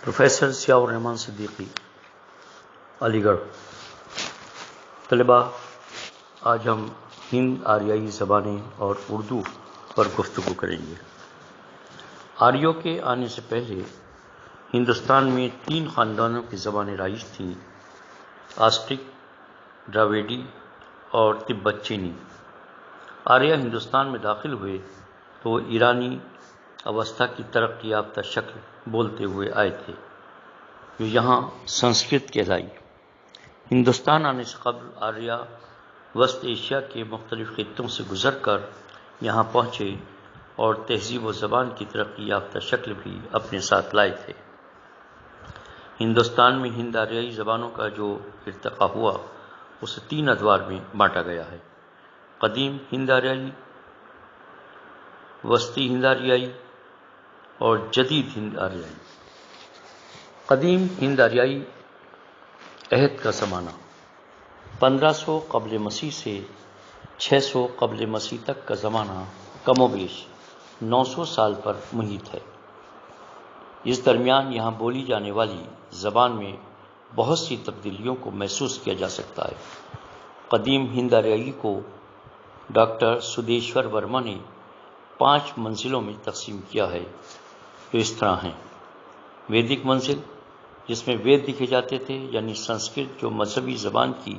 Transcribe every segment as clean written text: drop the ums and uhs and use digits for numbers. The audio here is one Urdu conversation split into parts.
پروفیسر ضیاء الرحمن صدیقی، علی گڑھ۔ طلباء، آج ہم ہند آریائی زبانیں اور اردو پر گفتگو کریں گے۔ آریوں کے آنے سے پہلے ہندوستان میں 3 خاندانوں کی زبانیں رائج تھیں: آسٹک، ڈراویڈی اور تبت چینی۔ آریہ ہندوستان میں داخل ہوئے تو وہ ایرانی اوستھا کی ترقی یافتہ شکل بولتے ہوئے آئے تھے، جو یہاں سنسکرت کہلائی۔ ہندوستان آنے سے قبل آریہ وسط ایشیا کے مختلف خطوں سے گزر کر یہاں پہنچے اور تہذیب و زبان کی ترقی یافتہ شکل بھی اپنے ساتھ لائے تھے۔ ہندوستان میں ہند آریائی زبانوں کا جو ارتقاء ہوا اسے 3 ادوار میں بانٹا گیا ہے: قدیم ہند آریائی، وسطی ہند آریائی اور جدید ہند آریائی۔ قدیم ہند آریائی عہد کا زمانہ 1500 قبل مسیح سے 600 قبل مسیح تک کا زمانہ کم و بیش 900 سال پر محیط ہے۔ اس درمیان یہاں بولی جانے والی زبان میں بہت سی تبدیلیوں کو محسوس کیا جا سکتا ہے۔ قدیم ہند آریائی کو ڈاکٹر سدھیشور ورما نے 5 منزلوں میں تقسیم کیا ہے، جو اس طرح ہیں: ویدک منزل، جس میں وید لکھے جاتے تھے، یعنی سنسکرت جو مذہبی زبان کی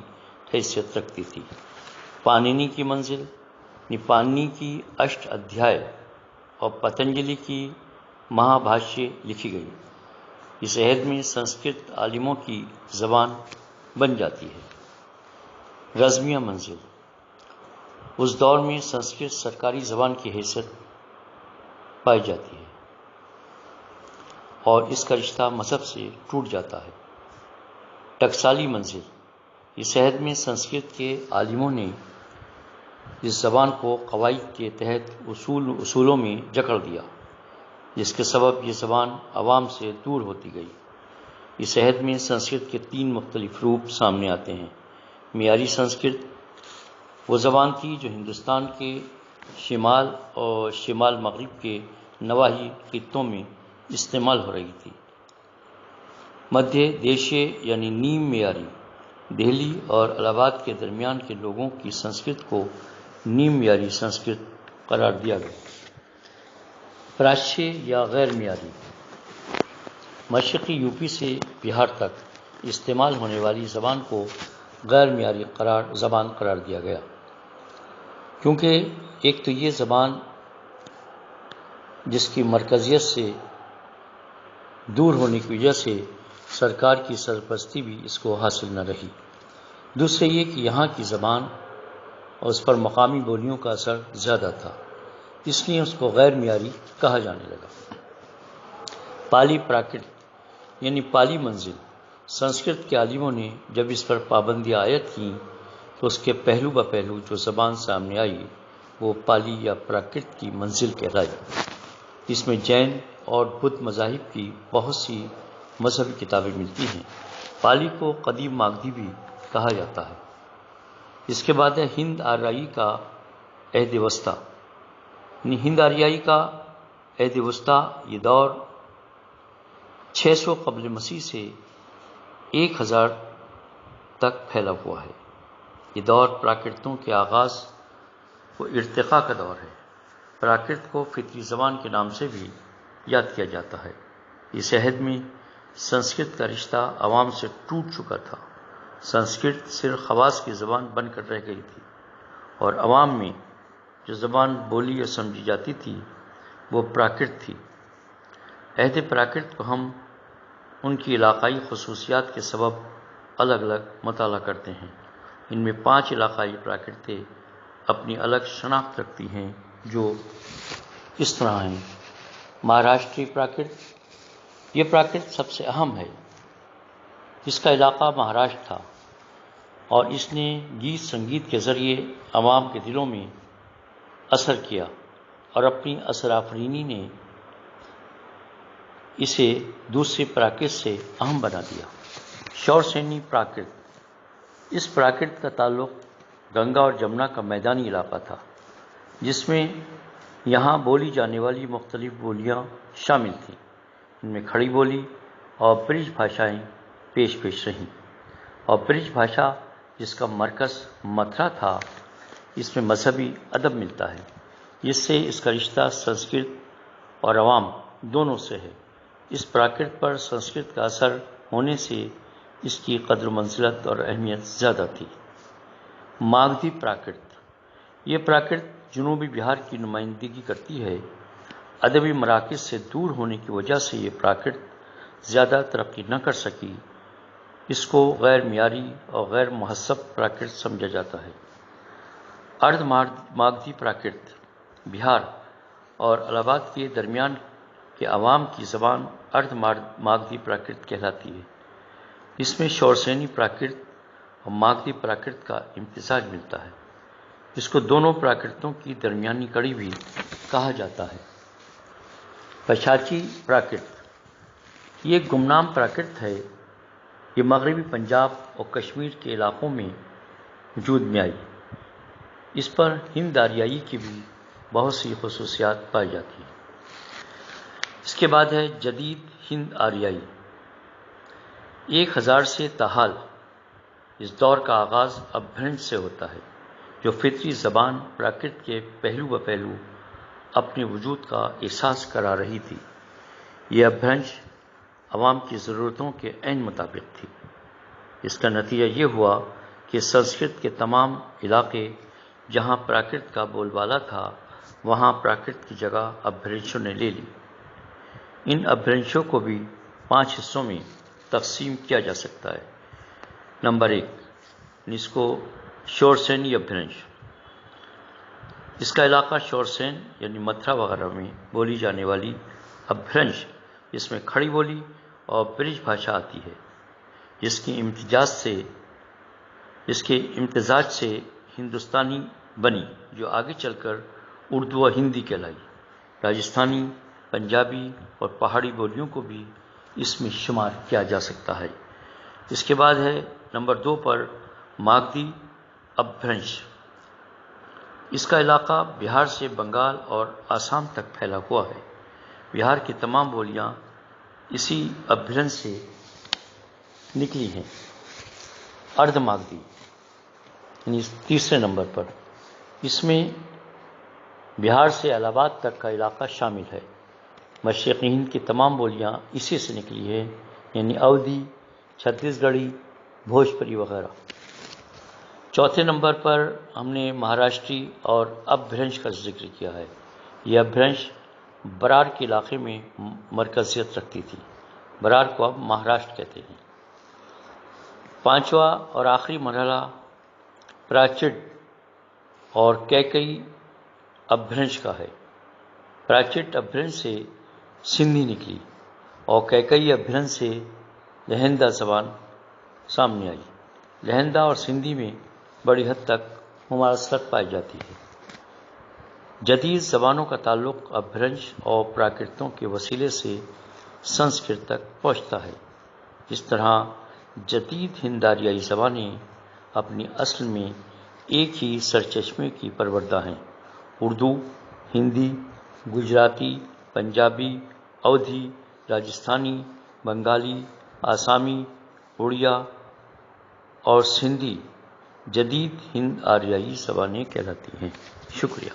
حیثیت رکھتی تھی۔ پانینی کی منزل، یعنی پانینی کی اشٹ ادھیائے اور پتنجلی کی مہا بھاشیہ لکھی گئی۔ اس عہد میں سنسکرت عالموں کی زبان بن جاتی ہے۔ رزمیہ منزل، اس دور میں سنسکرت سرکاری زبان کی حیثیت پائی جاتی ہے اور اس کا رشتہ مذہب سے ٹوٹ جاتا ہے۔ ٹکسالی منزل، اس عہد میں سنسکرت کے عالموں نے اس زبان کو قواعد کے تحت اصولوں میں جکڑ دیا، جس کے سبب یہ زبان عوام سے دور ہوتی گئی۔ اس عہد میں سنسکرت کے 3 مختلف روپ سامنے آتے ہیں۔ معیاری سنسکرت وہ زبان تھی جو ہندوستان کے شمال اور شمال مغرب کے نواحی خطوں میں استعمال ہو رہی تھی۔ مدھیہ دیشیہ یعنی نیم معیاری، دہلی اور الہ آباد کے درمیان کے لوگوں کی سنسکرت کو نیم معیاری سنسکرت قرار دیا گیا۔ پراشیہ یا غیر معیاری، مشرقی یوپی سے بہار تک استعمال ہونے والی زبان کو غیر معیاری زبان قرار دیا گیا، کیونکہ ایک تو یہ زبان جس کی مرکزیت سے دور ہونے کی وجہ سے سرکار کی سرپرستی بھی اس کو حاصل نہ رہی، دوسرے یہ کہ یہاں کی زبان اور اس پر مقامی بولیوں کا اثر زیادہ تھا، اس لیے اس کو غیر معیاری کہا جانے لگا۔ پالی پراکرت یعنی پالی منزل، سنسکرت کے عالموں نے جب اس پر پابندیاں عائد کیں تو اس کے پہلو بہ پہلو جو زبان سامنے آئی وہ پالی یا پراکرت کی منزل کہلائی۔ اس میں جین اور بدھ مذاہب کی بہت سی مذہبی کتابیں ملتی ہیں۔ پالی کو قدیم ماگدھی بھی کہا جاتا ہے۔ اس کے بعد ہے ہند آریائی کا عہد وسطیٰ، یعنی ہند آریائی کا عہد وسطیٰ۔ یہ دور 600 قبل مسیح سے 1000 تک پھیلا ہوا ہے۔ یہ دور پراکرتوں کے آغاز و ارتقاء کا دور ہے۔ پراکرت کو فطری زبان کے نام سے بھی یاد کیا جاتا ہے۔ اس عہد میں سنسکرت کا رشتہ عوام سے ٹوٹ چکا تھا۔ سنسکرت صرف خواص کی زبان بن کر رہ گئی تھی اور عوام میں جو زبان بولی اور سمجھی جاتی تھی وہ پراکرت تھی۔ عہد پراکرت کو ہم ان کی علاقائی خصوصیات کے سبب الگ الگ مطالعہ کرتے ہیں۔ ان میں 5 علاقائی پراکرتیں اپنی الگ شناخت رکھتی ہیں، جو اس طرح ہیں: مہاراشٹری پراکرت، یہ پراکرت سب سے اہم ہے۔ اس کا علاقہ مہاراشٹر تھا اور اس نے گیت سنگیت کے ذریعے عوام کے دلوں میں اثر کیا اور اپنی اثر آفرینی نے اسے دوسرے پراکرت سے اہم بنا دیا۔ شورسینی پراکرت، اس پراکرت کا تعلق گنگا اور جمنا کا میدانی علاقہ تھا، جس میں یہاں بولی جانے والی مختلف بولیاں شامل تھیں۔ ان میں کھڑی بولی اور برج بھاشائیں پیش رہیں، اور برج بھاشا جس کا مرکز متھرا تھا، اس میں مذہبی ادب ملتا ہے، جس سے اس کا رشتہ سنسکرت اور عوام دونوں سے ہے۔ اس پراکرت پر سنسکرت کا اثر ہونے سے اس کی قدر و منزلت اور اہمیت زیادہ تھی۔ ماگدھی پراکرت، یہ پراکرت جنوبی بہار کی نمائندگی کرتی ہے۔ ادبی مراکز سے دور ہونے کی وجہ سے یہ پراکرت زیادہ ترقی نہ کر سکی۔ اس کو غیر معیاری اور غیر مہذب پراکرت سمجھا جاتا ہے۔ ارد ماگدھی پراکرت بہار اور الہ آباد کے درمیان کے عوام کی زبان ارد ماگدھی پراکرت کہلاتی ہے۔ اس میں شورسینی پراکرت اور ماگدھی پراکرت کا امتزاج ملتا ہے۔ اس کو دونوں پراکرتوں کی درمیانی کڑی بھی کہا جاتا ہے۔ پشاچی پراکرت، یہ گمنام پراکرت ہے۔ یہ مغربی پنجاب اور کشمیر کے علاقوں میں وجود میں آئی۔ اس پر ہند آریائی کی بھی بہت سی خصوصیات پائی جاتی ہیں۔ اس کے بعد ہے جدید ہند آریائی۔ 1000 سے تاحال اس دور کا آغاز اپبھرنش سے ہوتا ہے، جو فطری زبان پراکرت کے پہلو بہ پہلو اپنے وجود کا احساس کرا رہی تھی۔ یہ اپبھرنش عوام کی ضرورتوں کے عین مطابق تھی۔ اس کا نتیجہ یہ ہوا کہ سنسکرت کے تمام علاقے جہاں پراکرت کا بول بالا تھا، وہاں پراکرت کی جگہ اپبھرنشوں نے لے لی۔ ان اپبھرنشوں کو بھی 5 حصوں میں تقسیم کیا جا سکتا ہے۔ نمبر 1، اس کو شورسینی اپبھرنش۔ اس کا علاقہ شورسین یعنی متھرا وغیرہ میں بولی جانے والی اپبھرنش، جس میں کھڑی بولی اور برج بھاشا آتی ہے، جس کے امتزاج سے ہندوستانی بنی، جو آگے چل کر اردو و ہندی کہلائی۔ راجستھانی، پنجابی اور پہاڑی بولیوں کو بھی اس میں شمار کیا جا سکتا ہے۔ اس کے بعد ہے نمبر 2 پر ماگدھی اپبھرنش۔ اس کا علاقہ بہار سے بنگال اور آسام تک پھیلا ہوا ہے۔ بہار کی تمام بولیاں اسی اپبھرنش سے نکلی ہیں۔ ارد ماگدھی یعنی 3 نمبر پر، اس میں بہار سے الہ آباد تک کا علاقہ شامل ہے۔ مشرقی ہند کی تمام بولیاں اسی سے نکلی ہیں، یعنی اودھی، چھتیس گڑھی، بھوجپوری وغیرہ۔ 4 نمبر پر ہم نے مہاراشٹری اور اپبھرنش کا ذکر کیا ہے۔ یہ اپبھرنش برار کے علاقے میں مرکزیت رکھتی تھی۔ برار کو اب مہاراشٹر کہتے ہیں۔ 5واں اور آخری مرحلہ پراچڈ اور کیکئی اپبھرنش کا ہے۔ پراچڈ اپبھرنش سے سندھی نکلی اور کیکئی اپبھرنش سے لہندہ زبان سامنے آئی۔ لہندہ اور سندھی میں بڑی حد تک مماثلت پائی جاتی ہے۔ جدید زبانوں کا تعلق اپبھرنش اور پراکرتوں کے وسیلے سے سنسکرت تک پہنچتا ہے۔ اس طرح جدید ہند آریائی زبانیں اپنی اصل میں ایک ہی سرچشمے کی پروردہ ہیں۔ اردو، ہندی، گجراتی، پنجابی، اودھی، راجستھانی، بنگالی، آسامی، اڑیا اور سندھی جدید ہند آریائی زبانیں کہلاتی ہیں۔ شکریہ۔